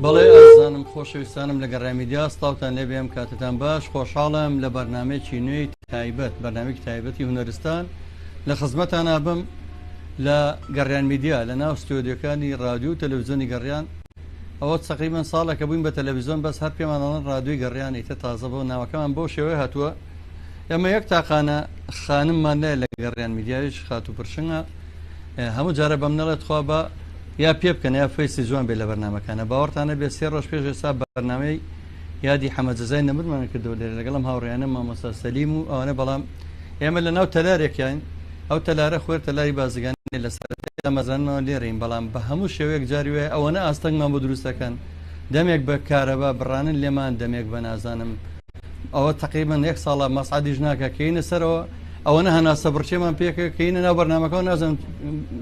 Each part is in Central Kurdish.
بەڵێ ئازانم خۆشەویستانم لە گەڕای میدیا سڵاوتان لێ بێم کاتتان باش خۆشحاڵم لە بەرنامەیەکی نوێی تایبەت بەرنامەیەکی تایبەتی هونەرستان لە خزمەتان نابم لە گەڕیان میدیا لە ناو ستۆدیۆکانی رادیو و تەلەڤیزیۆنی گەڕیان ئەوە تقریباً ساڵێکە بووین بە تەلەڤیزیۆن بەس هەر پێمانەڵەن رادیۆی گەڕیان ئیتە تازە بۆ ناوەکەمان بۆ شێوەیە هاتووە ئێمە یەک تاقانە خانممان لێ لە گەڕیان میدیاویش خات و پرشنگە هەموو جارە بەم نەڵێت خوا بە یا پێ بکەن یا فەیسی جوان بێ لە بەرنامەکانە باوەڕتانە بێ 3 ڕۆژ پێش ئێستا بەرنامەی یادی حەمەدجەزای نەمرمان کردەوە لێرە لەگەڵم هاوڕێیانە مامۆستا سەلیم و ئەوانە بەڵام ئێمە لە ناو تەلارێکیان ئەو تەلارە خۆر تەلاری بازرگانی لەسەر مەزانەوە لێرەین بەڵام بە هەموو شێوەیەک جاری وایە ئەوەنە ئاستەنگمان بۆ دروستەکەن دەمێک بە کارەبا بڕانن لێمان دەمێک بە نازانم ئەوە تقریباً 1 ساڵە مەسعەدیش ناکە کەینە سەرەوە ئەوەنە هەناسە بڕچێمان پێکە کەینە ناو بەرنامەکەەوە نازم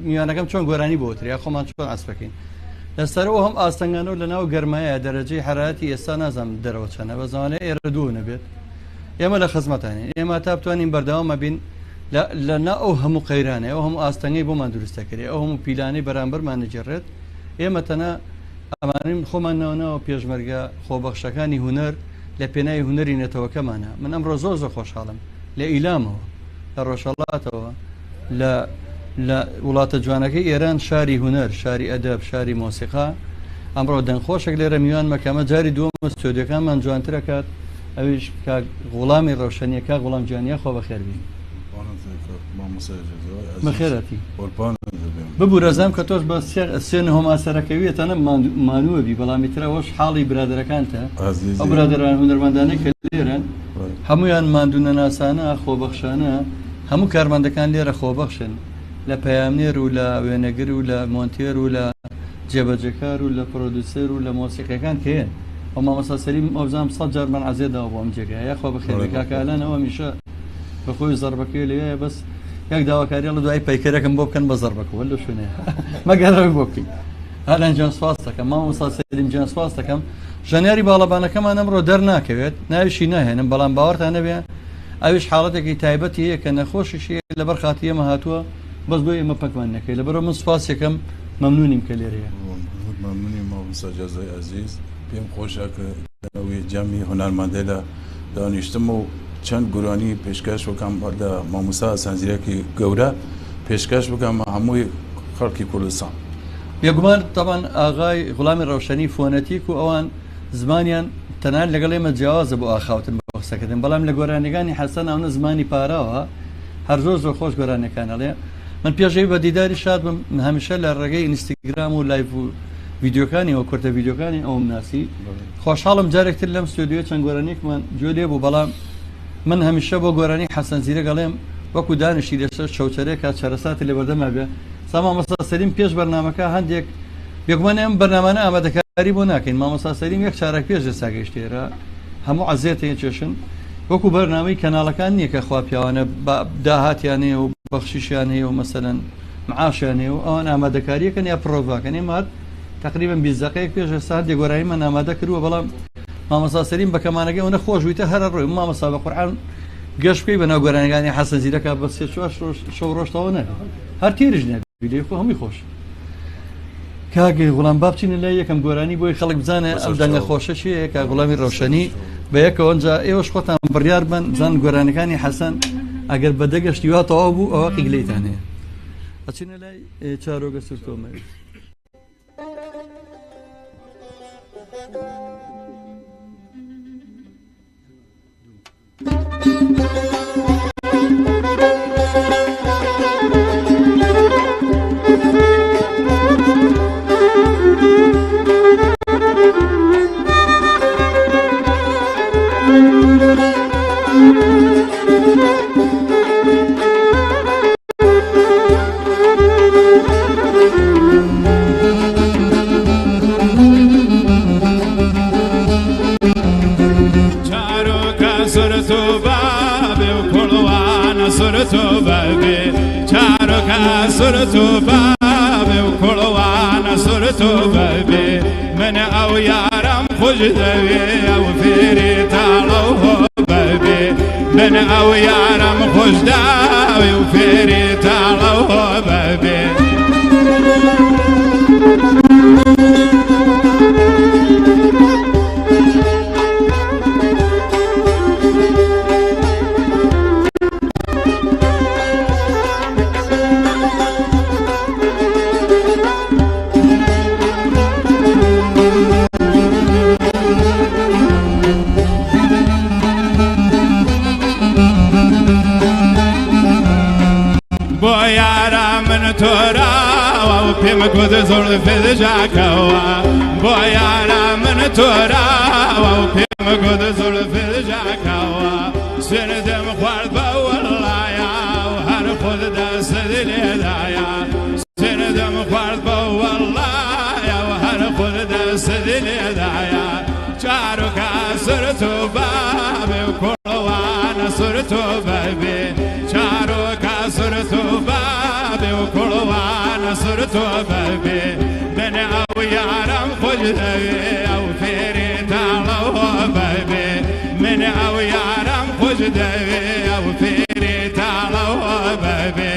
میوانەکەم چۆن گۆرانی بۆتریا خۆمان چۆن ئاسپەکەین لەسەرەوە هەم ئاستەنگانەوە لە ناو گەرمایە دەرەجەی حرارەتی ئێستا نازانم دەرەوە چەنە بە زمانەیە ئێرە دوو نەبێت ئێمە لە خزمەتانین ئێمە تا بتوانین بەردەوامە بین لە نا ئەو هەموو قەیرانە ئەو هەموو ئاستەنگەی بۆمان دروستەکرێت ئەو هەموو پیلانەی بەرامبەرمان نەجێڕێت ئێمە تەنە ئەمانین خۆمان ناونەوە پێشمەرگە خۆبەخشەکانی هونەر لە پێناوی هونەری نەتەوەکەمانە من ئەمڕۆ زۆر خۆشحاڵم لە ئیلامەوە لە ڕۆژهەڵاتەوە لە وڵاتە جوانەکەی ئێران شاری هونەر شاری ئەدەب شاری مۆسیقا ئەمڕۆ دەنگخۆشێک لێرە میوان مەکەمە جاری دووەمە ستۆدیۆکانمان جوانترە کات ئەویش غوڵامی ڕەوشەنیە کا غوڵام جوانیە خۆ بەخێربی بەخێرەتی ببوو رەزام کە تۆش بە سێنە هۆماسەرەکەویەتەنە مانووە بی بەڵامی ترەوەش حاڵی برادەرەکانتە ئەو برادران هونەرمەندانەی کە لێرن هەمویان ماندوونە ناسانە خۆبەخشانە هەموو کارمەندەکان لێرە خۆبەخشن لە پەیامنێر و لە وێنەگر و لە مۆنتێر و لە جێبەجەکار و لە پرۆدوسەر و لە مۆسیقیەکان کێن ئەو مامۆستا سەلیم ئەوزام 100 جار من عەزێداوە بۆ ئەم جێگایە یا خۆ بەخێر کاکالان ئەوە میشە بەخۆی زەربەکەی لێیە بەس یەک داواکاریە لە دوای پەیکەرەکەم بۆ بکەن بە زەربەکە وەلو شوێنەیە مەگەڕەوەی بۆ بکەین هەران جان سواز دەکەم مامۆستا سەلیم جان سواز دەکەم ژەنیاری باڵەبانەکەمان ئەمڕۆ دەرناکەوێت ناویشی ناهێنم بەڵام باوەڕتان نەبێ ئەویش حاڵەتێکی تایبەتی هەیە کە نەخۆشیشی لەبەر خاتی ئێمە هاتووە بەس بۆ ئێمە پەکمان نەکەی لەبەرەوە من سوپاس یەکەم مەمنونیم کە لێرەیە مەمنونی مامۆستا جەزای عەزیز پێم خۆشە کە ئەوەی جەمی هونەرمەندە لە دانیشتم و چەند گورانی پێشکەش بکەم لە مامۆستا سەنجیرێکی گەورە پێشکەش بکەم هەمووی خەڵکی کوردستان بێگومان تەمان ئاغای غوڵامی ڕەوشەنی فۆنەتیک و ئەوان زمانیان تەنان لەگەڵ ئێمە جیاوازە بۆ ئاخاوتن بە قسەکردن بەڵام لە گۆرانەکانی حەسەن ئەوە زمانی پاراوە هەر زۆر خۆش گۆرانەکانەڵێ من پێشەوی بە دیداری شاد بم هەمیشە لە ڕێگەی ئینستاگرام و لایڤ و ڤیدیۆکانی و کورتە ڤیدیۆکانی ئەوم ناسی خۆشحاڵم جارێکتر لەم ستۆدیۆ چەند گۆرانێکمان گوێ لێ بوو بەڵام من هەمیشە بۆ گۆرانی حەسەن زیرە گەڵێم وەکو دانیشتی لەسەر شەوچەرێک کات چارەساتی لێ بەردەما بێ مامۆستا سەلیم پێش بەرنامەکە هەندێک بێگومان ئەم بەرنامانە ئامادەکاری بۆ ناکەین مامۆستا سەلیم یەک چارەک پێش ئێستا گەیشتێرە هەموو عەزێتەیە چێشن وەکو بەرنامەی کەناڵەکان نییە کە خوا پیاوانە داهاتیانەیە و بەخشیشیانەیە و مەسەلەن معاشیانەیە و ئەوان ئامادەکاریەکەن یا پرۆڤاکەن ئێمە تقریبا 20 دقەیەک پێش ئێستا دێگۆرانیمان ئامادە کردووە بەڵام مامۆستا سەلیم بە کەمانەکەی ئەوە خۆشویتە هەر ڕۆی مامۆستا بە قورئان گەشت بکەی بە ناو گۆرانەکانی حەسەن زیرەکە بە 3-4 شەو ڕۆژتەوە نەبێت هەر تێرش نەبێت لێ خۆ هەمووی خۆش کاگەی غوڵام با بچینە لای یەکەم گۆرانی بۆی خەڵک بزانێ ئەم دەنگە خۆشەشیەیە کا غوڵامی ڕەوشەنی بە یەکەوە ئەنجا ئێوەش خۆتان بڕیار بن بزان گۆرانەکانی حەسەن ئەگەر بەدەگەشتی وا تەواو بوو ئەوە قیگلەیتان هەیە ئەچینە لای چارۆگە سوورتۆمەوێت سرتو بابي وكلوانا سرتو بابي من او يارم خجدوي او فيري تالوه بابي من او يارم خجدوي وفيري تالوه بابي پێم گوت زۆر فێدژاکەوە بۆ یارە من تۆراوە و پێم گوت زۆر فێدژاکەوە سێنەدەم خوارد بە وەڵایە و هەر خۆت دەست لێدایە سێنەدەم خوارد بە وەڵایە و هەر خۆت دەست لێدایە چارۆکە سرت و بابێ و کوڵەوانە سرت و بەبێ چارۆکە سرت و بابێ و کوڵەوانە سرت و بەبێ منە ئەو یارم خۆش دەوێ ئەو فێری تاڵەوە بەبێ منە ئەو یارم خۆش دەوێ ئەو فێری تاڵەوە بەبێ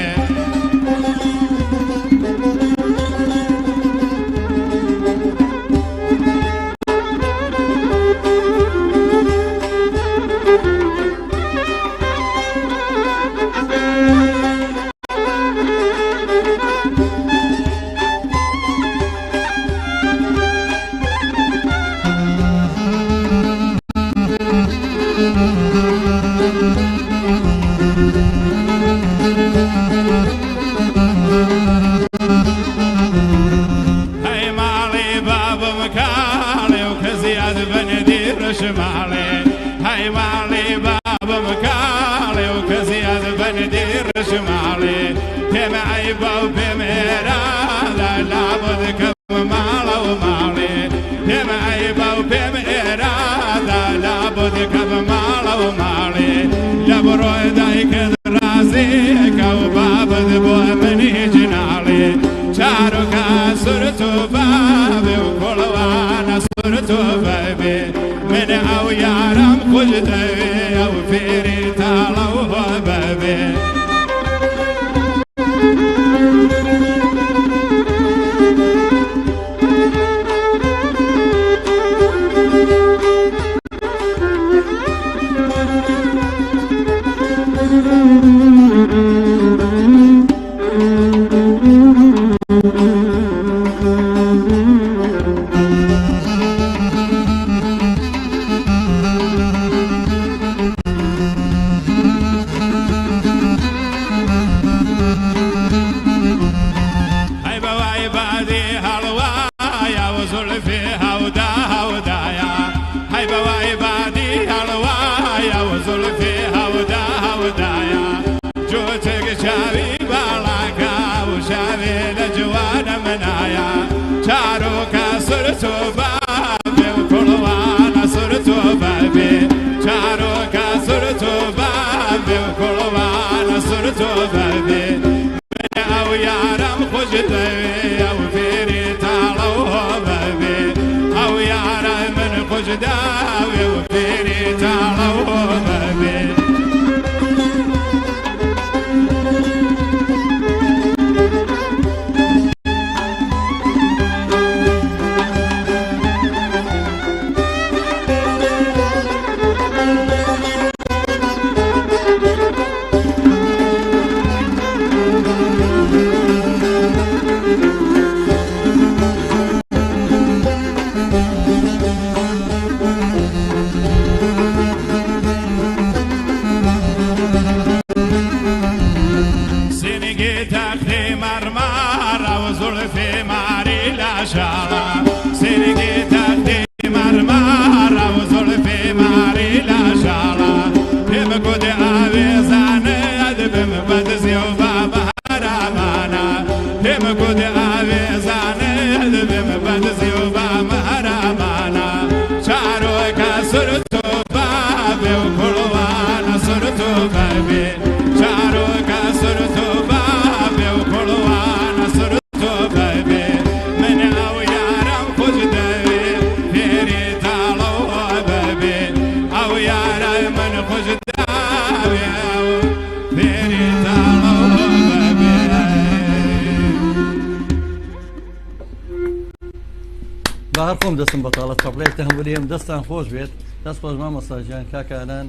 هەر خۆم دەستم بەتاڵەت قبلێکتە هەموویم دەستان خۆش بێت دەست خۆش مامەساجیان کاکانان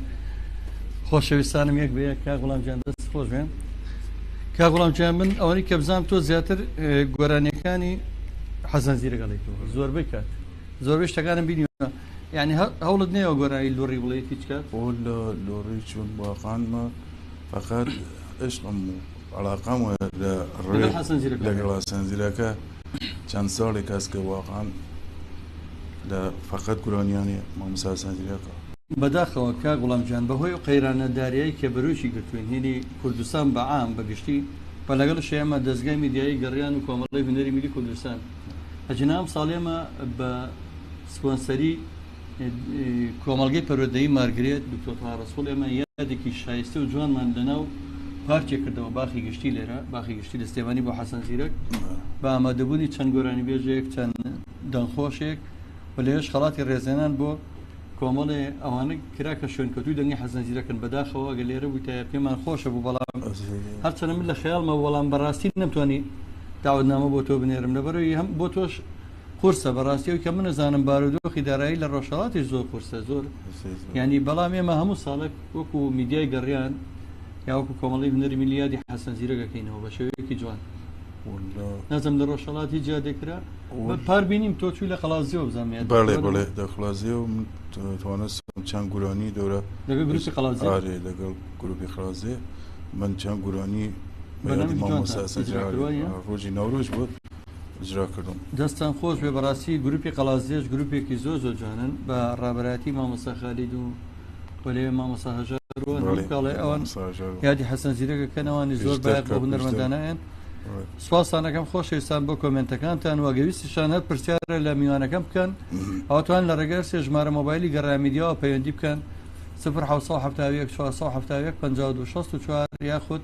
خۆشەویستانم یەک بێ کاک وەڵامجیان دەست خۆش بێن کاک وەڵامجیان من ئەوەی کە بزانم تۆ زیاتر گۆرانیەکانی حەزان زیرەگەڵێتەوە زۆربەی کات زۆربەی شتەکانم بینیوە یعنی هەوڵت نەیەوە گۆرانی لۆڕی بڵێت هیچ کات لۆڕی چون واقعانمە فقط عشقم و علاقام لەگەڵ حەسەن زیرەکە چەند ساڵێک کەس کە واقعان لە فقط گورانیانی مامۆستا سەنجیرەکە بەداخەوە کا گوڵامجان بەهۆی و قەیرانەداریایی کە بەروشی گرتوین هینی کوردستان بەعام بەگشتی بە لەگەڵ شێمە دەستگای میدیایی گەڕیان و کۆمەڵی هونەری میلی کوردستان ئەجنام ساڵێمە بە سپۆنسەری کۆمەڵگەی پەروەردەیی مارگرێت دکتۆر ڕەسوڵ ئێمە یادێکی شایستە و جوانمان لەناو پارچێک کردەوە باخی گشتی لێرە باخی گشتی دەستێوانی بۆ حەسەن زیرەک بە ئامادەبوونی چەند گۆرانی بێژێک چەند دەنگخۆشێک و لێش خەڵاتی ڕێزێنان بۆ کۆمەڵێ ئەوانە کراکە شوێنکەوتوی دەنگی حەسەن زیرەکەن بەداخەوە ئەگە لێرە بوویتە پێمان خۆشە بوو بەڵام هەرچەنە من لە خەیاڵمە وەڵام بەڕاستی نەمتوانی داوتنامە بۆ تۆ بنێرم لەبەرەوەی هەم بۆ تۆش قورسە بەڕاستیەوەی کە من نەزانم بارودۆخی دارایی لە ڕۆژهەڵاتی زۆر قورسە زۆر ینی بەڵام ئێمە هەموو ساڵێک وەکو میدیای گەڕیان یا وەکو کۆمەڵی هونەری میلیادی حەسەن زیرەکەکەینەوە بە شێوەیەکی جوان نازم لە ڕۆژهەڵاتی جادێکرا پار بینیم تۆ چووی لە خەڵازیەوە بزانێت بەڵێ بڵێ لە خڵازیە و توانست چەند گورانی دەورە لەگەڵ گروپی خەڵازیە لەگەڵ گروپی خڵازیە من چەند گورانی مامۆستا سەنجیرەک ڕۆژی نەورۆژ بوو اجرا کردم دەستان خۆش بێ بەڕاستی گروپی قەڵازیەش گروپێکی زۆر زۆر جوانن بە ڕابەتی مامۆستا خالید و وەلێ مامۆستا هەژارەوە ئەوان یادی حەسەن زیرەکەکەنەوانی زۆر باید بۆ هونەرمەندانایەن سوپاسانەکەم خۆشەویستان بۆ کۆمنتەکانتان وەگەویستیشان هەر پرسیارە لە میوانەکەم بکەن ئەوتوان لە ڕێگەر سێ ژمارە مۆبایلی گەڕامیدیەوە پەیوەندی بکەن 1970 471 5264 یاخود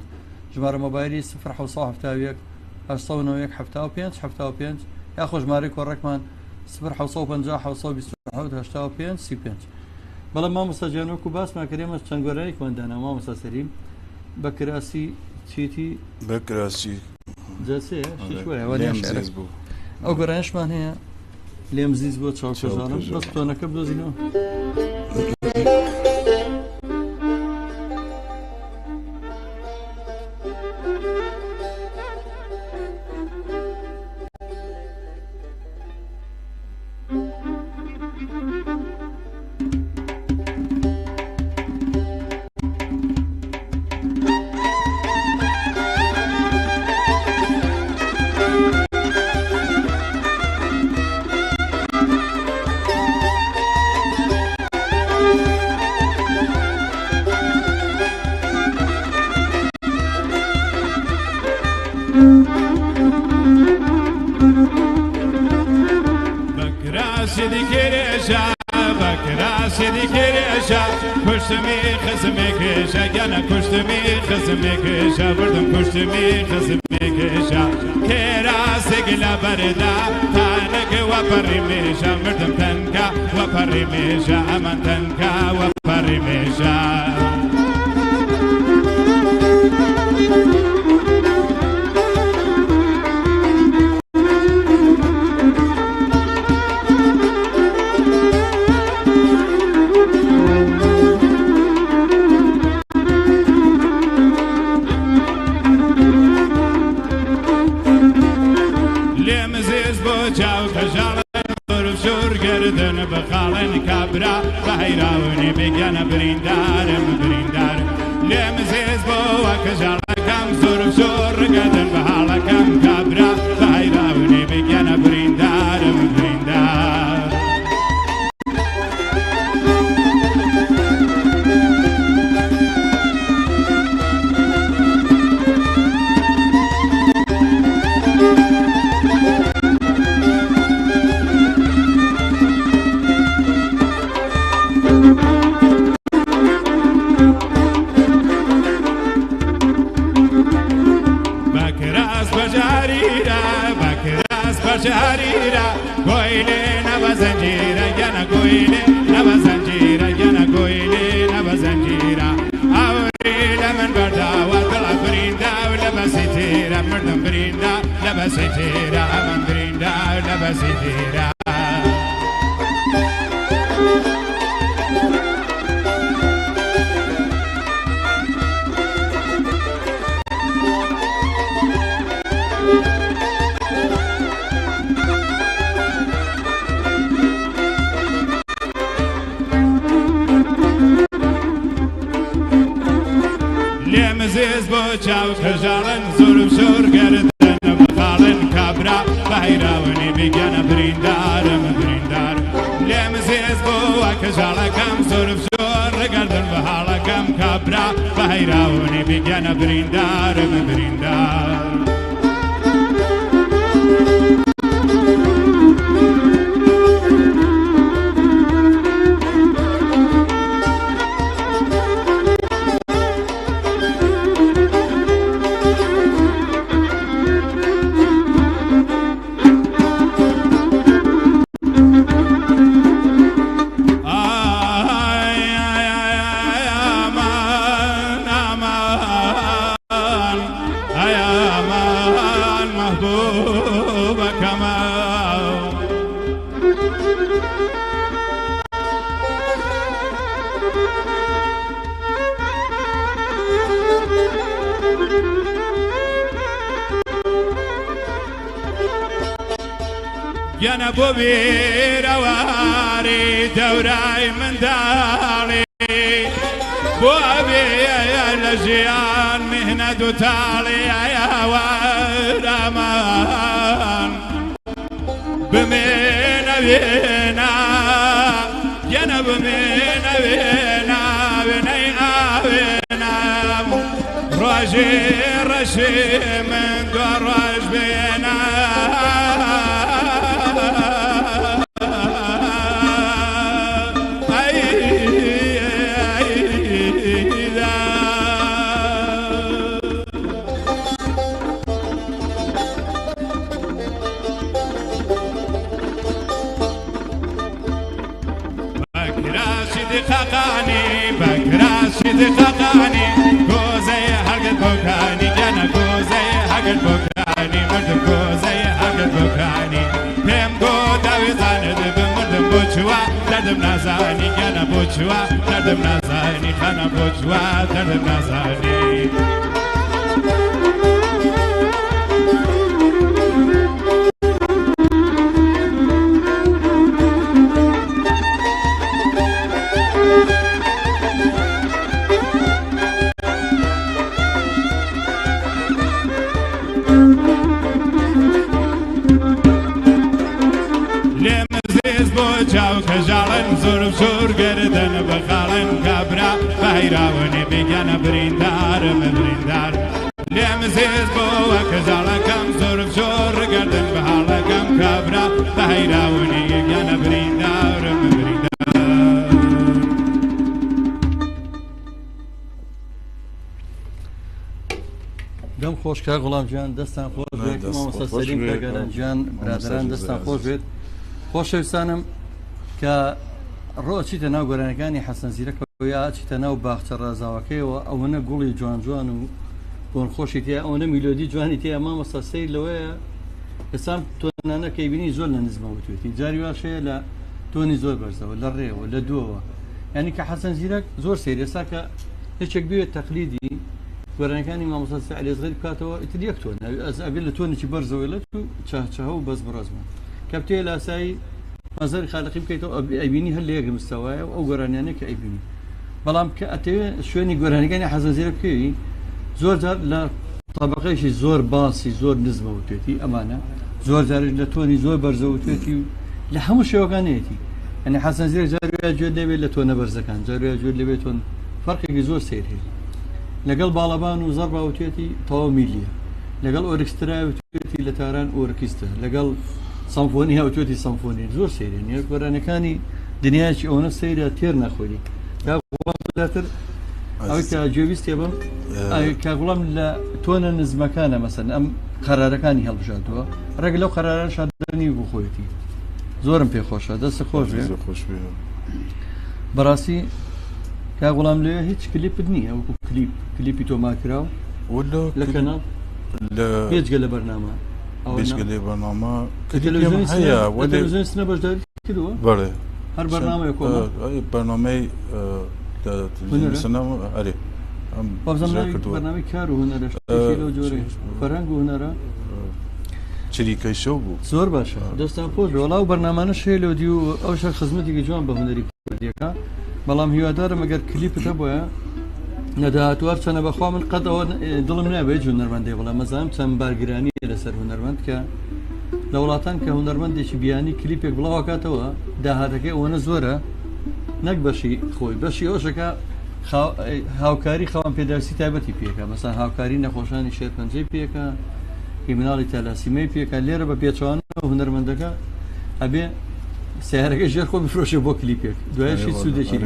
ژمارە مۆبایلی 1970 1970 یاخۆ ژمارەی کۆڕێکمان 1950 بەڵام مامۆستا جیانۆک و باسمان کردێمە چەند گۆرانی کۆندانە مامۆستا سەریم بە کراسی چیتی بە کراسی ئەو گۆرانیشمان هەیە لێم زیز بۆ چاوکەژانم بەس تۆنەکە بدۆزینەوە چاو کەژاڵن زۆر و شۆر گەردن بەخاڵن کابرا بەهیرا بریندارم بریندار لێم زێز بۆوە کە ژاڵەکەم زۆرف زۆر ڕگەردن بە حاڵەکەم کابرا بە هەیراونی بگەنە بریندارم بریندار گەنە بۆ بێرەواری دەورای منداڵی بۆ ئەوێ لە ژیان میهنەت و تاڵی ئەوەرامان بمێنەوێنا گەنە بمێنەوێنا وێنەی ئاوێنا ڕۆژێ ڕەشێ من دۆ ڕۆژ بێنا بەکراشی دقەقانی گۆزەی هەرگەت بۆکانی گەنە گۆزەی هەرگەت بۆکانی مردم گۆزەی هەرگەت بۆکانی پێم گۆ داویزانت بمردم بۆ چوە دەردم نازانی گەنە بۆ چوە دەردم نازانی خەنە بۆ چوە دەردم نازانی کەژاڵن زۆر زۆر گەردن بەخاڵن کابرا بەهیراونی بگەنە بریندارم بریندار لێم زێز بۆوە کەژاڵەکەم زۆر زۆر گەردن بە حاڵەکەم کابرا بەهیراونی بگەنە بریندارم بریندار دەم خۆشکە غوڵام گیان دەستان خۆش بێت مامۆستا سەلیم پێگەران گیان برادران دەستان خۆش بێت خۆشەویستانم کە ڕۆچیتە ناو گۆرانەکانی حەسەن زیرەکەوە یا چیتە ناو باخچە ڕازاوەکەیەوە ئەوەنە گوڵی جوان جوان و بۆنخۆشی تێ ئەوەنە میلۆدی جوانی تێ مامۆستا سەیر لەوەیە ئێستا تۆنانە کەی بینی زۆر لە نزمەوە توێتی جاری واشەیە لە تۆنی زۆر بەرزەوە لە ڕێوە لە دووەوە یعنی کە حەسەن زیرەک زۆر سەیر ئێستا کە هیچێک بوێت تەقلیدی گۆرانەکانی مامۆستا عەلیزغەری بکاتەوە ئیتر یەک تۆن ئەگەر لە تۆنێکی بەرزەوە لە تو چاهچەهە و بەس بڕازمە کەپتێ لە ئاسایی مەزەری خالقی بکەیتەوە ئەیبینی هەر لە یەک مستەوایە و ئەو گۆرانیانەیە کە ئەیبینی بەڵام کە ئەتەوێ شوێنی گۆرانەکانی حەسەن زیرەک بکەوی زۆر جار لە طبقەیەکی زۆر باسی زۆر نزمەوە توێتی ئەمانە زۆر جارش لە تۆنی زۆر بەرزەوە توێتی و لە هەموو شێوەکانەیەتی ئەنی حەسەن زیرەک جاروێ گوێ دەبێت لە تۆنە بەرزەکان جاروێ گوێ لەبێت تۆن فەرقێکی زۆر سیر هەیە لەگەڵ باڵەبان و زەڕبا توێتی تەواو میلیە لەگەڵ ئۆرکسترا توێتی لە تاران ئۆرکیستە لەگەڵ سەمفۆنی هاوتێتی سەمفۆنی زۆر سەیرن یەک گۆرانەکانی دنیاکی ئەوەنە سەیرە تێر نەخۆری داتر ئەوەی کە گوێویستێ بم کاگوڵام لە تۆنە نزمەکانە مەسەن ئەم قەرارەکانی هەڵبژاتوە ڕێک لەو قەراران شادنی بوو خۆیەتی زۆرم پێخۆشە دەستە خۆش بەڕاستی کاگوڵام لێ هیچ کلیپت نییە وەکو کلیپی تۆ ماکراو لە کەناڵ هێچگە لە بەرنامە بێژگەلێ بەنامە تەلەڤیزیۆن سنە بەشداری کردووە بەڵێ هەر بەرنامەیە کۆ بەرنامەی سنەوە ئەرێ بەرنامەی کار و هونەرە جۆرە فەرهەنگ و هونەرە چریکەی شەو بوو زۆر باشە دەستان خۆش وەڵاو بەرنامانە شێلۆدی و ئەو شەر خزمەتێکی جوان بە هونەری کوردیەکە بەڵام هیوادارم ئەگەر کلیپت هەبووە نەداهاتوار چەنە بەخوا من قەت ئەوە دڵم نابێت هونەرمەندێ بڵام مەزانم چەند بارگرانی لەسەر هونەرمەند کە لە وڵاتان کە هونەرمەندێکی بیانی کلیپێک بڵاوکاتەوە داهاتەکەی ئەوەنە زۆرە نەک بەشی خۆی بەشی ئەوشەکە هاوکاری خاوەن پێداویستی تایبەتی پێکە مەسەن هاوکاری نەخۆشانی شێرپەنجەی پێکە کریمیناڵی تەلاسیمەی پێکە لێرە بە پێچوانەوە هونەرمەندەکە ئەبێ سیارەکەی ژێر خۆ بفرۆشێ بۆ کلیپێک دوایشی سوودێکی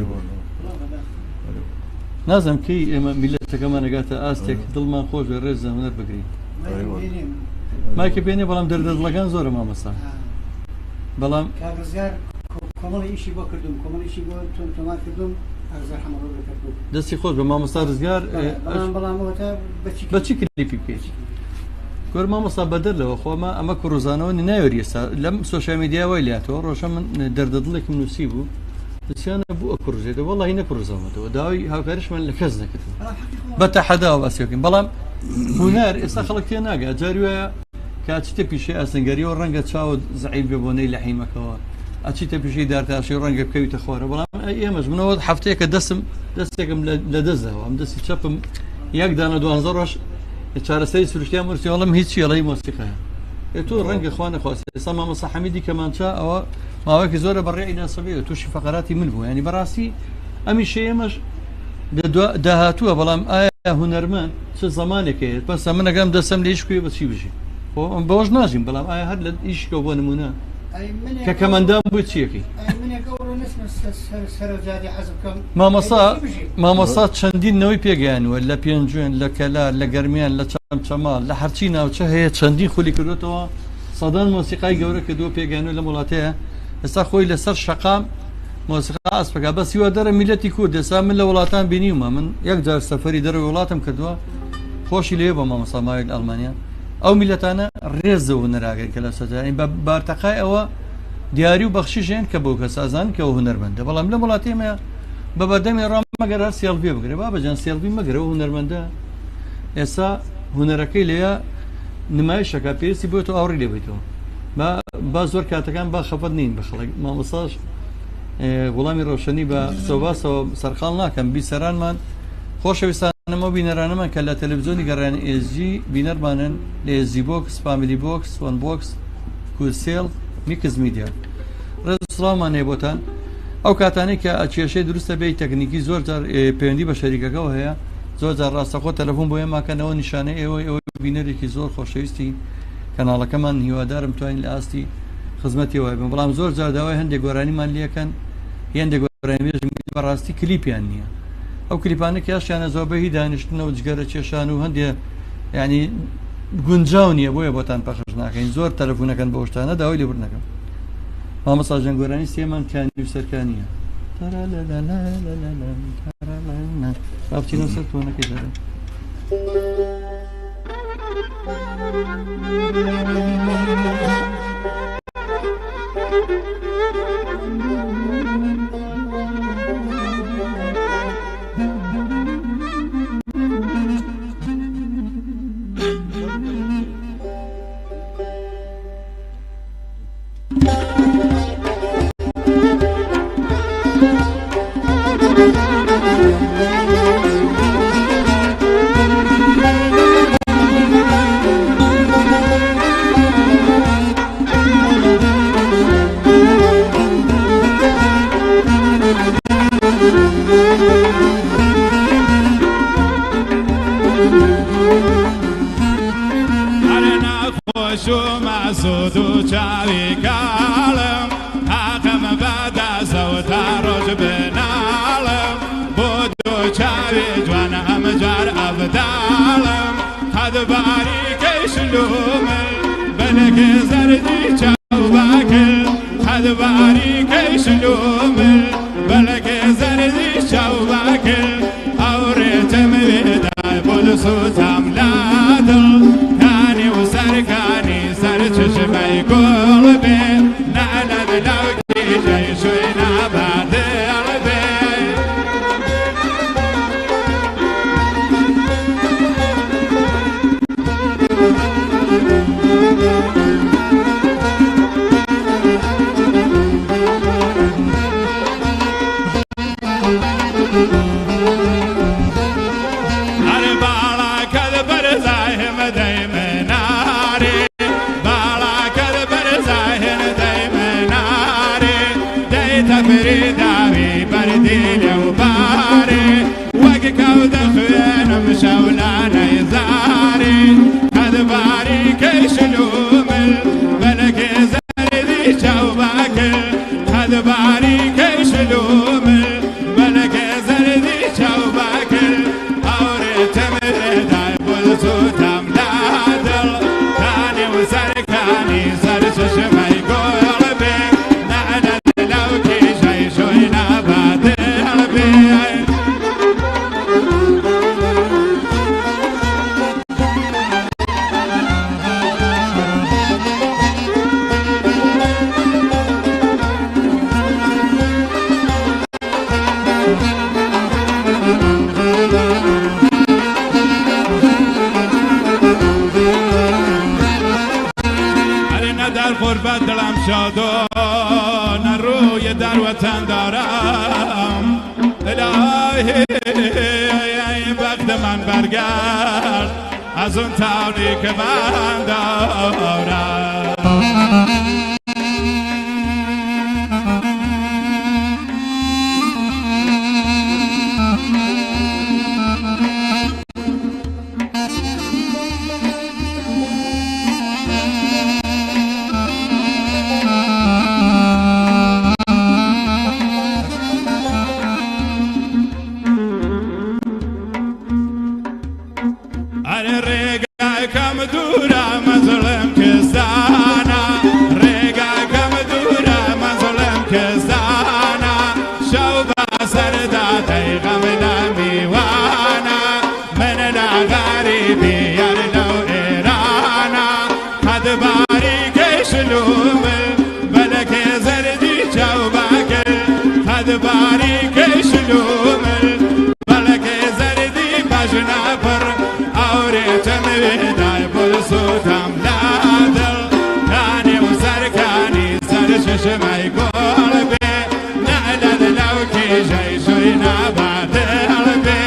نازم کەی ئێمە میلەتەکەمان نەگاتە ئاستێک دڵمان خۆش بێ ڕێز هونەر بگرین ماکە پێێنێ بەڵام دەردەدڵەکان زۆرە مامەستا بەڵام کۆمەڵی ئیشی بۆ کردم کۆمەڵیشی بۆ تۆمان کردم دەستی خۆش بە مامۆستا ڕزگار بەچی کلیپی بکەیت گۆر مامۆستا بەدەر لەوە خۆمە ئەمە کوڕۆزانەوە ناوێری ئێستا لەم سۆشیال میدیاوای لاتەوە ڕۆژە من دەردەدڵێکم نووسی بوو دەچیانە بوو ئەکوڕژێتەوە وەڵی نەکوڕزانەوە داوای هاوکاریشمان لە کەس نەکردن بە تەحەداوە باسیەکەین بەڵام هونەر ئێستا خەڵک تێ ناگات جاری وایە کاچیتە پیشەی ئاسنگەریەوە ڕەنگە چاوت زەعیب بێ بۆ نەی لە حیمەکەوە ئەچیتە پیشەی دارتاشی ڕەنگە بکەویتە خوارە بەڵام ئێمەش منەوە هەفتەیەکە دەستێکم لە دەستەوە ئەم دەستی چەپم یەک دانە 12 ڕۆژ چارەسەری سروشتیان مرسی وەڵام هیچی ئەڵەی مۆسیقەیە تۆ ڕەنگە خوا نەخواست ئێستا مامۆستا حەمیدی کەمانچا ئەوە ماوەیەکی زۆرە بەڕێی ناسەبێت تووشی فەقەراتی من بوو ینی بەڕاستی ئەمیشە ئێمەش داهاتووە بەڵام ئایا هونەرمەند چ زمانێکەیە بەسە منەکەم دەسەم لە هیچکوێ بەچی بژی بەوەش ناژیم بەڵام ئایا هەر لە ئیشکە بۆ نمونە کە کەمەندام بووی چیەکەی مامۆستا چەندینەوەی پێگەیانوە لە پێنجوێن لە کەلار لە گەرمیان لە چەمچەماڵ لە هەرچی ناوچە هەیە چەندین خولی کردوێتەوە سەدان مۆسیقای گەورە کە دۆ پێگەیانوە لە وڵاتەیە ئێستا خۆی لەسەر شەقام مۆسیقا ئاسپەکە بەس هیوا دەرە میلەتی کورد ئێستا من لە وڵاتان بینیومە من یەک جار سەفەری دەرەوەی وڵاتم کردووە خۆشی لێ بە مامۆستا ماوەیەک ئەڵمانیا ئەو میلەتانە ڕێزەوە نەراگەن کە لە سەجانی بە بارتەقای ئەوە دیاری و بەخشیشێن کە بۆ کە سازان کە ئەو هونەرمەندە بەڵام لە وڵاتیمە بە بەردەمی ڕام مەگەر هەر سێڵڤێ بگرێ بابەجان سێڵڤی مەگرە و هونەرمەندە ئێستا هونەرەکەی لێە نمایشەکە پێویستی بۆ تۆ ئاوڕی لێ بێتەوە با زۆر کاتەکان با خەفەت نین بە خەڵک مامۆستاش وەڵامی ڕۆشنی بە سۆباسەوە سەرخاڵ ناکەم بیسەرانمان خۆشەویستانەمە بینەرانەمان کە لە تەلەڤیزۆنی گەڕانی ئێزجی بینەرمانن لە ئێزجی بۆکس فامیلی بۆکس وان بۆکس کورسێڵ میکس میدیا ڕێز سڵاومان هەیە بۆتان ئەو کاتانەی کە ئەچێشەی دروستە بێ تەکنیکی زۆر جار پەیوەندی بە شەریکەکەەوە هەیە زۆر جار ڕاستەخۆ تەلەفۆن بۆ ئێماکەنەوە نیشانەی ئەوە بینەرێکی زۆر خۆشەویستی کەناڵەکەمان هیوادارم توانین لە ئاستی خزمەتی وای بن بەڵام زۆر جار داوای هەندێک گۆرانیمان لەکەن هەندێک گۆرانی بەڕاستی کلیپیان نییە ئەو کلیپانە کێشیانە زۆربەی دانیشتنەوە جگەرە کێشان و هەندێک ینی گونجاو نییە بۆیە بۆتان پەخش ناکەین زۆر تەلەفۆنەکەن بۆ شتانە داوای لێبور نەکەم مامۆستا جەنگۆرانی سێمان کانی و سەرکانیە بابچینە سەر تۆنەکەی دەرێت بالا کد بر فريداوي بردي وباري وقك ودخوين مشولانا يزاري هذا باري كيشلوم البلك زردي شوباكل هذا باري كيشلوم البلك زردي شوباكل أوريت مرداي بلسو تملادل كاني وسركاني سرشش ما يقول بي نعنا لو كي شي شوينا بادل بي قربت دلم شاد و روی در وطن دارم الهی وقت من برگرد از اون تاونی که من دارم كم دورة مظلم كزانا ريقا كم دورة مظلم كزانا شوبا سرداتي غمنا ميوانا من الغريبي يرنو إيرانا قد باريك شلوم بلك زردي شوباك قد باريك شلوم بلك زردي بجنا بر أوريت مبيداي بلسو تملادل كاني وسركاني سرشش ما يقول بي نعلن لو كي جاي شوينا بادل بي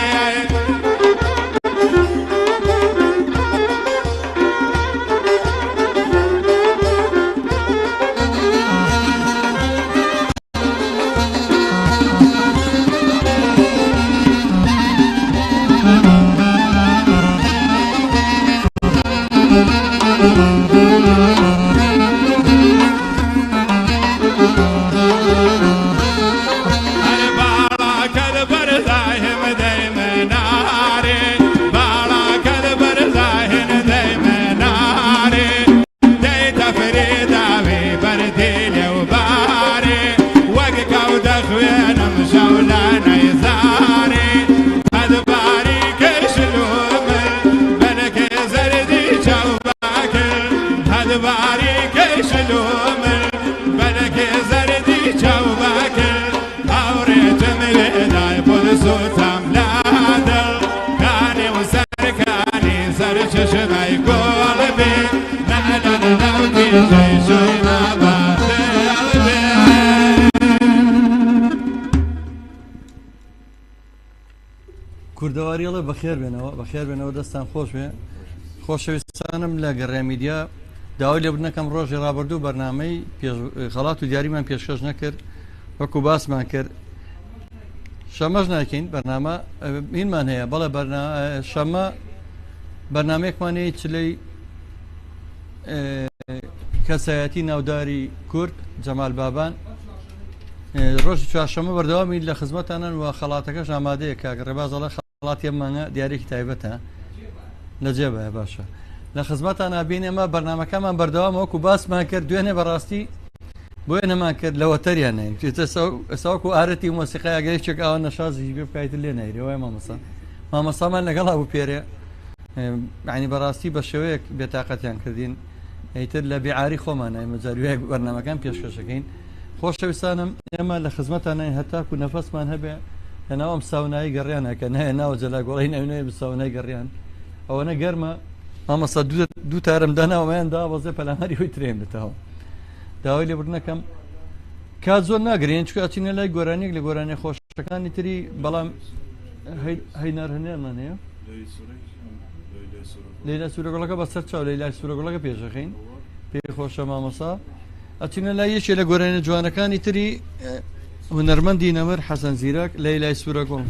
کوردەواریڵە بەخێر بێنەوە دەستان خۆش بێ خۆشەویستانم لە گەڕێ میدیا داوای لێبوونەکەم ڕۆژی ڕابردوو بەرنامەی خەڵات و دیاریمان پێشکەش نەکرد وەکو باسمان کرد شەمەش ناکەین بەرنامە هینمان هەیە بەڵێ شەمە بەرنمەیەکمانەیە چلەی کەسایەتی ناوداری کورد جەمال بابان ڕۆژی چوارشەمە بەردەوامی لە خزمەتانن و خەڵاتەکەش ئامادەیە کاکە ڕێبازەڵە خەڵاتی ئەمانە دیارێکی تایبەتە لە جێبە باشە لە خزمەتان نابین ئێمە بەرنمەکەمان بەردەوام وەکو باسمان کرد دوێنێ بەڕاستی بۆیە نەمان کرد لە وەتەریان نین ئەساوەکو ئارەتی مۆسیقای ئەگەرێکێک ئەوە نەشازی بێ بکایتر لێ نایرەوەی مامەسامان لەگەڵا بوو پێرێ ینی بەڕاستی بە شێوەیەک بێتاقەتیان کردین ئەیتر لە بێعاری خۆمان مەجاریوەیەک بەرنمەکان پێشکەشەکەین خۆشەویستانم ئێمە لە خزمەتانای هەتاکو نەفەسمان هەبێ لە ناوم ساونایی گەڕیانەکە نایە ناوە جەلاگۆڵی ناوێنەوەی بساونای گەڕیان ئەوەنە گەرمە مامەسا دوو تارم داناوەیان دابەزێ پەلاماری هۆی ترێن بێتەوە داوای لێبوردنەکەم کات زۆر ناگرێن چکە ئەچینە لای گۆرانێک لە گۆرانی خۆشەکانی تری بەڵام هەینار هەنێرمان هەیە لەیلا سوورەگەڵەکە بەسەر چاو لەیلای سوورەگەڵەکە پێشەخین پێی خۆشە مامەسا ئەچینە لای یەکێ لە گۆرانە جوانەکانی تری هونەرمەندی نەمر حەسەن زیرەک لەیلای سوورە گوڵ.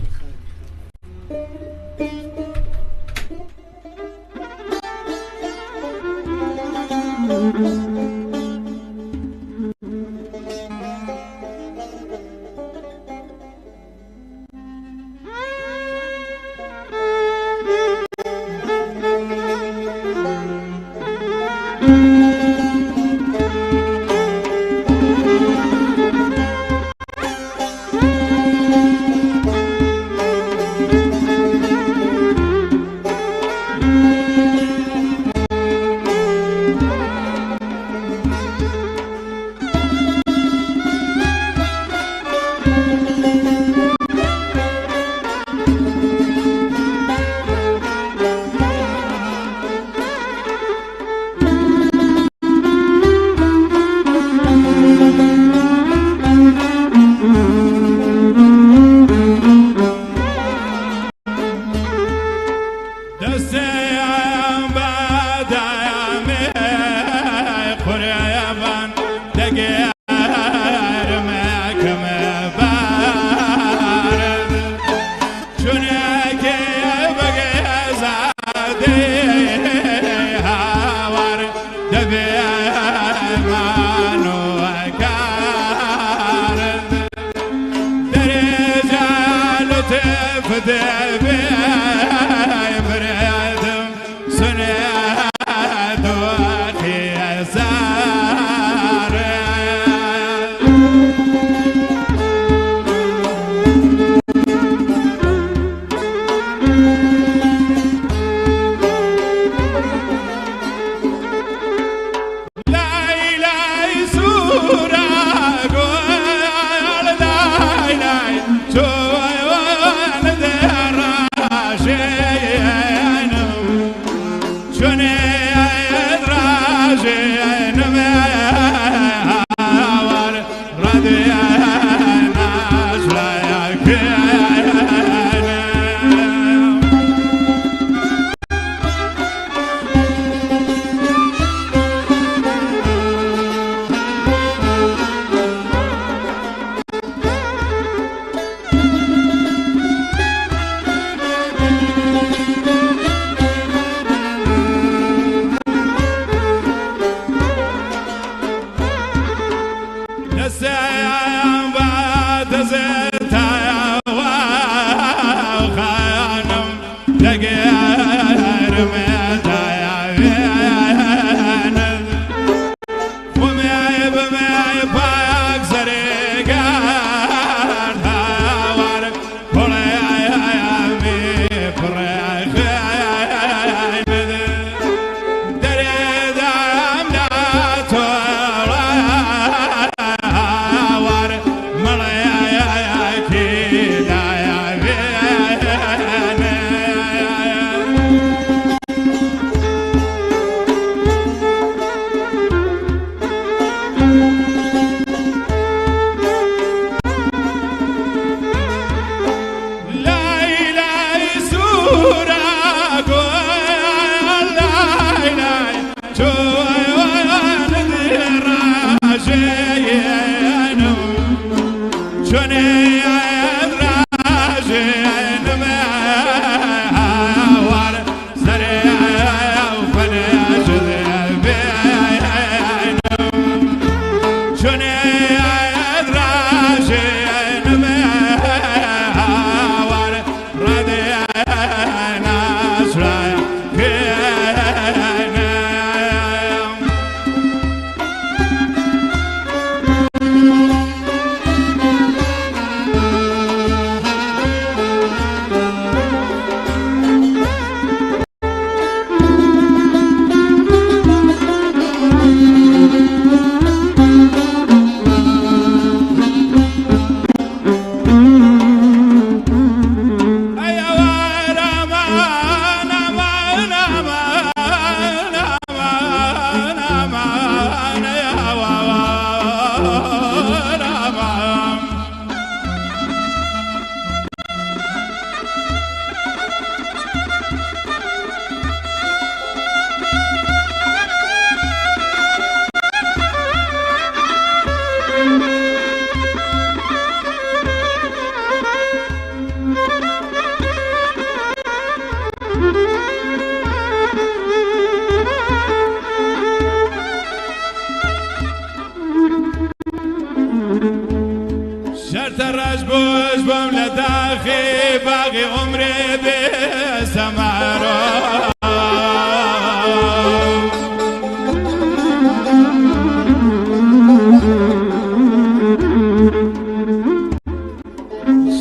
شرط رش بوش بم لداخي باقي عمري بسمارو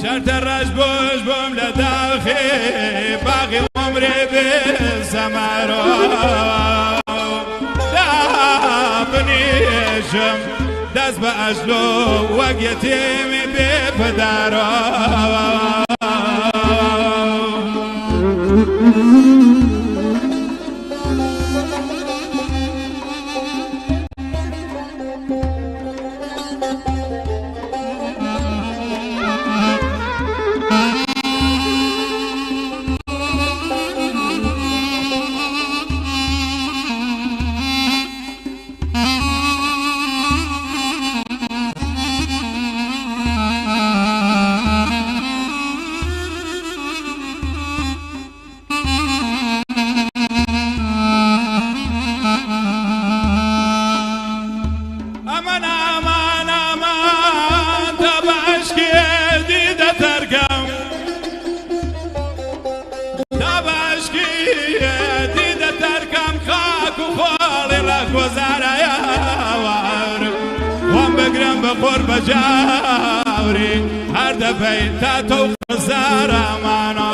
شرط رش بوش بم لداخي باقي عمري بسمارو دابنيشم دست به اجلو وگ یتیمی بی پدرو قرب جاوري هر دفعه تا تو زرمانا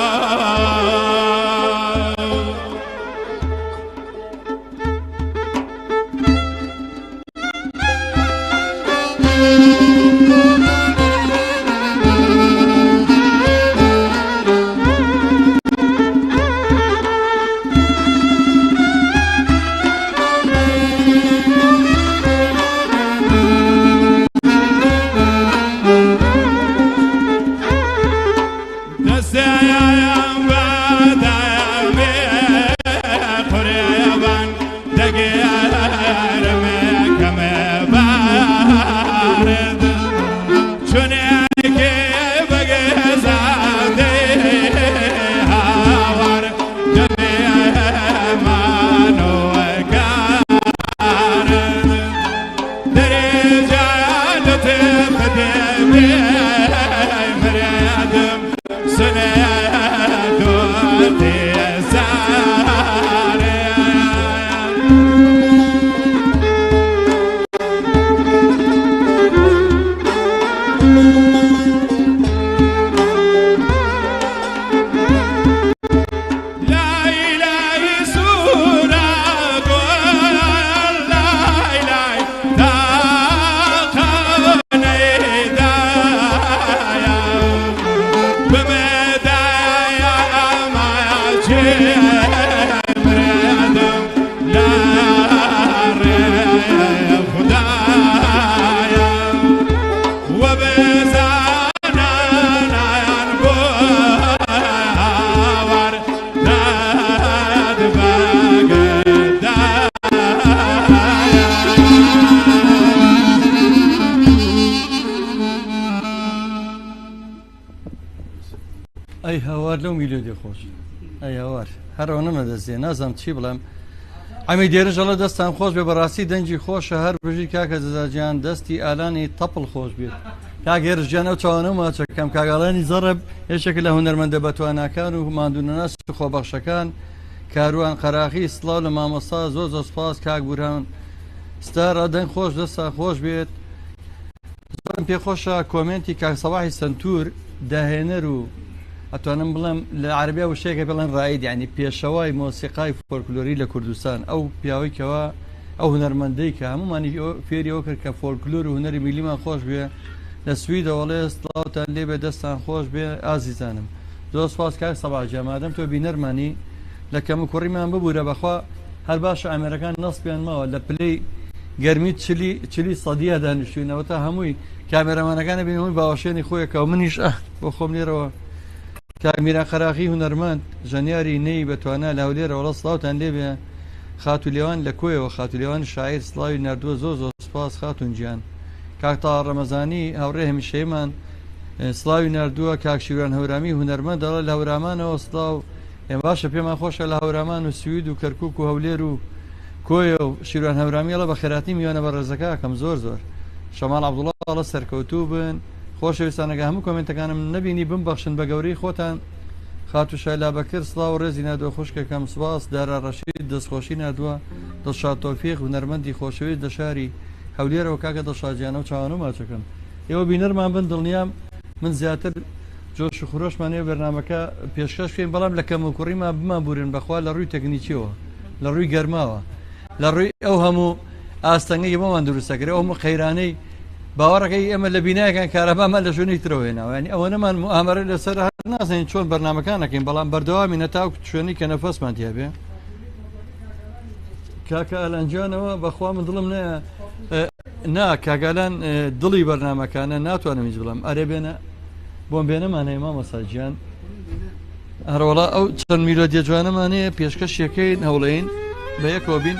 ئەی هاوار لەو میلۆدی خۆش ئەی هاوار هەرەوە نەمەدەستێ نازانم چی بڵێم ئەمی دێرەژەڵە دەستان خۆش بێ بەڕاستی دەنجی خۆشە هەر بژی کاکە جەزاجیان دەستی ئالانی تەپڵ خۆش بێت کاگێرژیان ئەو چاوانەوە چەکەم کاگاڵانی زەڕب هێشێک لە هونەرمەندە بەتواناکان و ماندوونەناس خۆبەخشەکان کاروان قەراغی سڵاو لە مامۆستا زۆر زۆر سپاس کاک بورهان ستارە دەنگ خۆش دەستا خۆش بێت زۆرم پێخۆشە کۆمنتی کاک سەواحی سنتور داهێنەر و ئەتوانم بڵێم لە عەربیا وشەیەکە بڵێن ڕاید یعنی پێشەوای مۆسیقای فۆلکلۆری لە کوردستان ئەو پیاوەیەکەوە ئەو هونەرمەندەی کە هەمومانی فێری ئەو کرد کە فۆلکلۆر و هونەری میلیمان خۆش بێ لە سویدەوەڵێ سڵاوتان لێبێ دەستان خۆش بێ ئازیزانم زۆر سپاس کاک سەباح مادەم تۆ بینەرمانی لە کەم و کوڕیمان ببوورە بەخوا هەر باشە ئەمریکان نەسپیان ماوە لە پلەی گەرمی چلی سەدیە دانیشتوینەوە تا هەمووی کامێرەمانەکانە بین هەمووی باوەشێنی خۆیەکە و منیش بۆ خۆم لێرەوە کاک میران قەراغی هونەرمەند ژەنیاری نەی بەتوانە لە هەولێرە وڵە سڵاوتان لێبێ خاتولیێوان لە کۆیەوە خاتولیێوان شاعیر سڵاوی نردووە زۆر زۆر سپاس خاتون گیان کاک تا ڕەمەزانی هاوڕێ هەمیشەیەمان سڵاوی نردووە کاک شیروان هەورامی هونەرمەند دەڵێ لە هەورامانەوە سڵاو ئێمە باشە پێمان خۆشە لە هەورامان و سوید و کەرکووک و هەولێر و کۆیە و شیروان هەورامیەڵە بە خێراتی میوانە بە ڕێزەکە کەم زۆر زۆر شەماڵ عەبدوڵڵا سەرکەوتوو بن خۆشەویستانەکە هەموو کۆمنتەکانم نبینی بمبەخشن بە گەورەی خۆتان خاتو شایلا بەکر سڵاو و ڕێزی نادووە خوشکەکەم سپاس دارا ڕەشید دەستخۆشی نادووە دڵشاد تۆفیق هونەرمەندی خۆشەویست لە شاری هەولێرەوە کاکە دڵشادیانە و چاوانە و ماچەکەم ئێوە بینەرمان بن دڵنیام من زیاتر جۆش و خۆشمانەیە بەرنامەکە پێشکەش بکەین بەڵام لە کەم و کوڕیمان بمانبورێن بەخوا لە ڕووی تەکنیکیەوە لە ڕووی گەرماوە لە ڕووی ئەو هەموو ئاستەنگەی بۆمان دروستەکرێ ئەو خەیرانەی باوەڕەکەی ئەمە لە بینایەکان کارەبامان لە ژوێنی ترەوەێنەوە ینی ئەوە نەمان ئامەرە لەسەر نازانین چۆن بەرنمەکانەکەین بەڵام بەردەوامی نەتاو شوێنی کە نەفەسمان دیابێ کاکە ئەلەنجانەوە بەخوا من دڵم نایە نا کاگالان دڵی بەرنمەکانە ناتوانم هیچ بڵم ئەرێ بێنە بۆم بێنەمانەیە مامەساجیان هەروەڵا ئەو چەند میلۆدیە جوانەمانەیە پێشکەشیەکەین هەوڵەین بە یەکەوە بین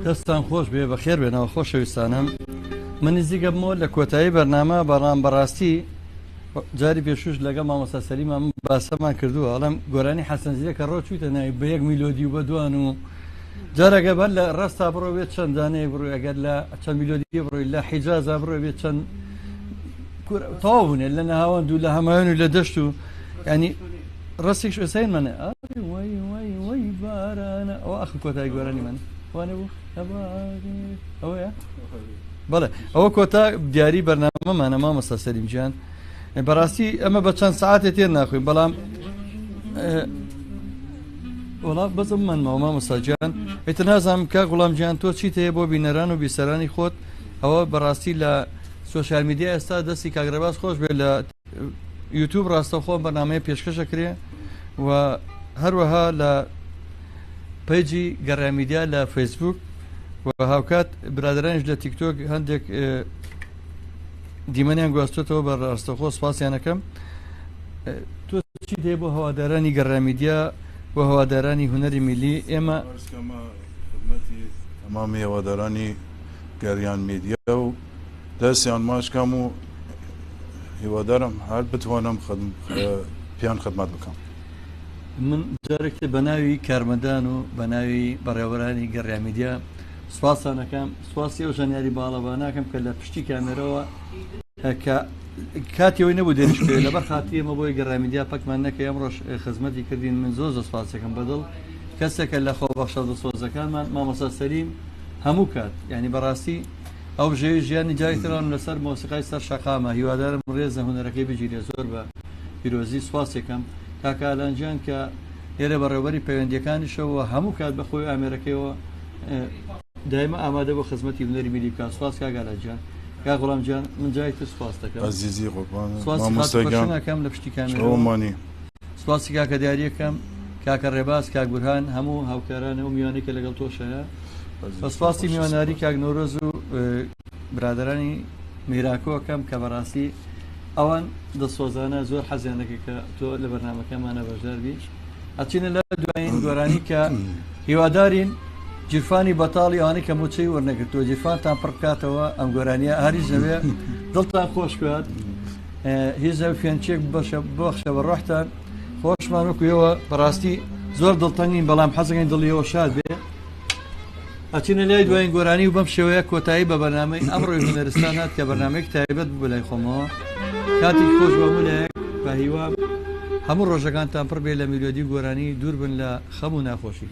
دەستان خۆش بێ بەخێر بێنەوە خۆشەویستانم من نزیکە بمەوە لە کۆتایی بەرنامە بەڕام بەڕاستی جاری پێشوش لەگە مامۆستا سەلیمە باسەمان کردووە ئەڵم گۆرانی حەسەن زیرە کە ڕۆچوویتە ناوی بە یەک میلۆدی و بە دوان و جارەگە بەر لە ڕاستا بڕۆ بێت چەند دانەیە بڕۆ ئەگەر لە چەند میلۆدی بڕۆی لە حیجازا بڕۆ بێت چەند تەواو بوونێ لە نەهاوەند و لە هەمایون و لە دەشت و ینی ڕاستێکش ئێساین منە وای بارانە ئەوە ئەخ کۆتایی گۆرانی منە وانە بوو ئەوەیە بەڵێ ئەوە کۆتا دیاری بەرنامەمانە مامۆستا سەلیم گیان بەڕاستی ئەمە بە چەند سعاتێ تێر ناخوێن بەڵام وڵا بەزم منمەوە مامۆستا گیان ئیتر نازانم کە گوڵام گیان تۆ چیت هەیە بۆ بینەران و بیسەرانی خۆت ئەوە بەڕاستی لە سوۆسیال میدیا ئێستا دەستی کاگرەباز خۆش بێت لە یوتیوب ڕاستەوخۆ بەرنامەیە پێشکەشەکرێ و هەروەها لە پیجی گەڕامیدیا لە فەیسبوک و هاوکات برادرانیش لە تیکتۆک هەندێک دیمەنیان گواستوێتەوە بە ڕاستەخۆ سپاسیانەکەم تۆ چی دێ بۆ هەوادارانی گەڕامیدیا بۆ هەوادارانی هونەری میلی ئێمە تەمامی هەوادارانی گەڕیان میدیا و دەستیان ماشکەم و هیوادارم هەر بتوانم پیان خدمەت بکەم من جارێکتە بە ناوی کارمەندان و بە ناوی بەڕێوەرانی گەڕامیدیا سوپاسانەکەم سواسی ئەو ژەنیاری باڵەواناکەم کە لە پشتی کامێرەوە کاتیەوەی نەبوو دێنیشکێ لەبەر خاتی ئەمە بۆی گەڕامیدیا پەکمان نەکە ئەمڕۆژ خزمەتی کردین من زۆر سوپاسەکەم بەدڵ کەسێکە لە خۆبەخشە دەسۆزەکانمان مامۆستا سەلیم هەموو کات یعنی بەڕاستی ئەو ژێوی ژیانی جاریتران لەسەر مۆسیقای سەر شەقامە هیوادارم ڕێزە هونەرەکەی بگیرێ زۆر بە پیرۆزی سوپاسێکم کاکالانجیان کە ئێرە بەڕێوەری پەیوەندیەکانیشەوە هەموو کات بەخۆی ئامێرەکەیەوە دایمە ئامادە بۆ خزمەتی هونەری میلی بکات سواس کاگالانجیان کا غڵام جان من جای تو سپاس دەکەم عزیزی قوربان مامۆستاگەم لە پشتی کامێرەوە سپاسی کاکە دیاریەکەم کاکە ڕێباز کاک بورهان هەموو هاوکارانە و میوانەی کە لەگەڵ تۆشەیە بە سپاسی میواناری کاک نۆرۆز و برادرانی میراکۆکەم کە بەڕاستی ئەوان دەسۆزانە زۆر حەزیانەکە کە تۆ لە بەرنامەکەمانە بەشدار بی ئەچینە لە دوایین گۆرانی کە هیوادارین جیرفانی بەتاڵی ئەوانەی کە موچەی وەرنەگرتووە جیرفانتان پڕ بکاتەوە ئەم گۆرانیە هەریش نەبێ دڵتان خۆش بکات هیچ فێنچێک بەخشە بە ڕۆحتان خۆشمان وەکوێەوە بەڕاستی زۆر دڵتەنگین بەڵام حەزەکەین دڵیەوە شاد بێ ئەچینە لای دوایین گۆرانی و بەم شێوەیە کۆتایی بە بەرنامەی ئەمڕۆی هونەرستان هات کە بەرنامەیەک تایبەت بوو لای خۆمەوە کاتی خۆش بەمولەیەک بە هیوام هەموو ڕۆژەکانتان پڕ بێ لە میلۆدی گۆرانی دوور بن لە خەم و ناخۆشی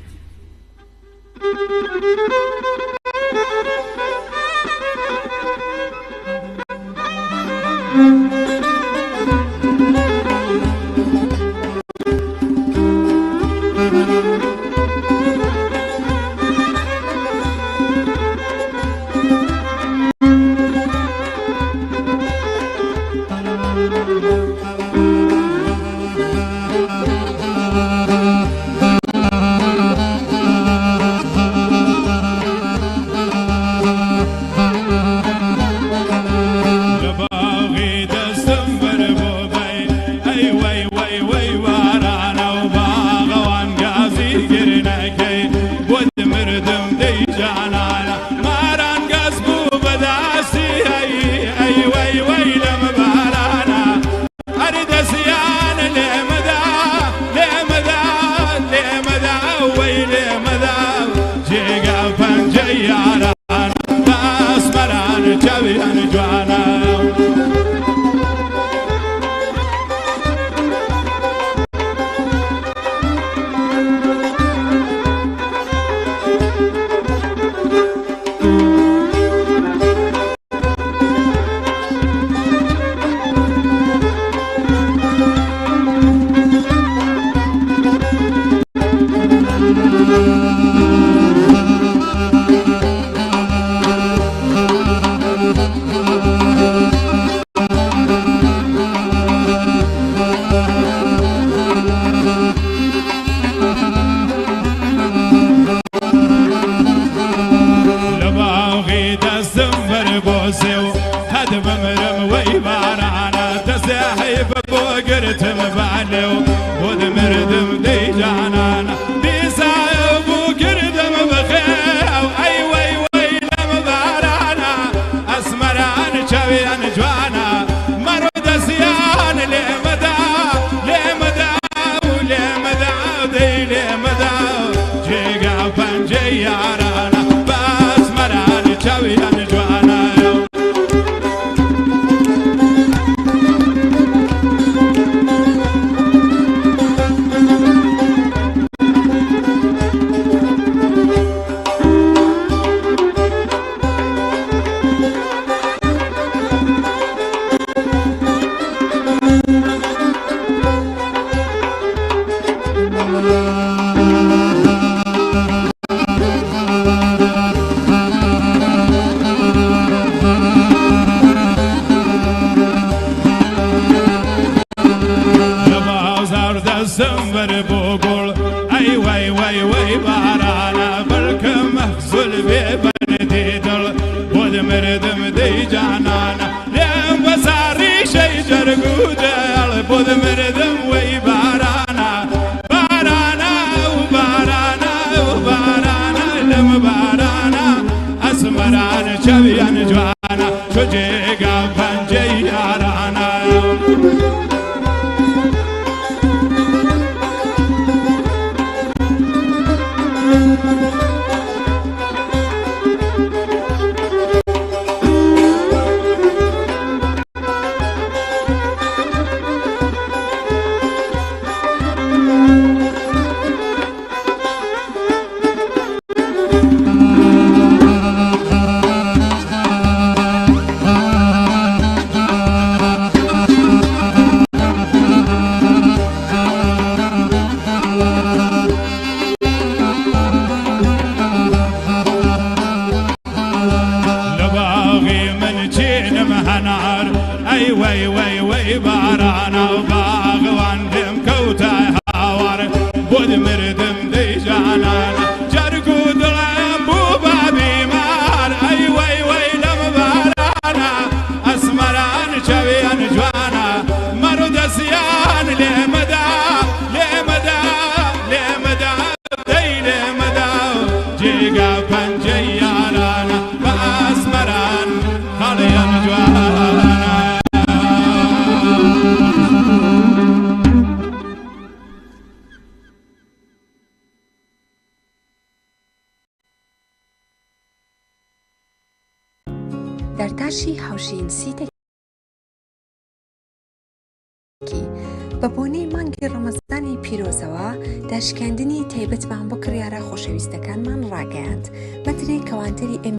مردم دي جانانا بيسايب وكردم بخير أي وي پەنجەی یارانە بەس مەرانی چاویان جوانە دەرتاشی هاوشینسی بە بۆنەی مانگی ڕەمەزانی پیرۆزەوە داشکاندنی تایبەتمان بۆ کڕیارە خۆشەویستەکانمان ڕاگەیاند مەترێک کەوانتەری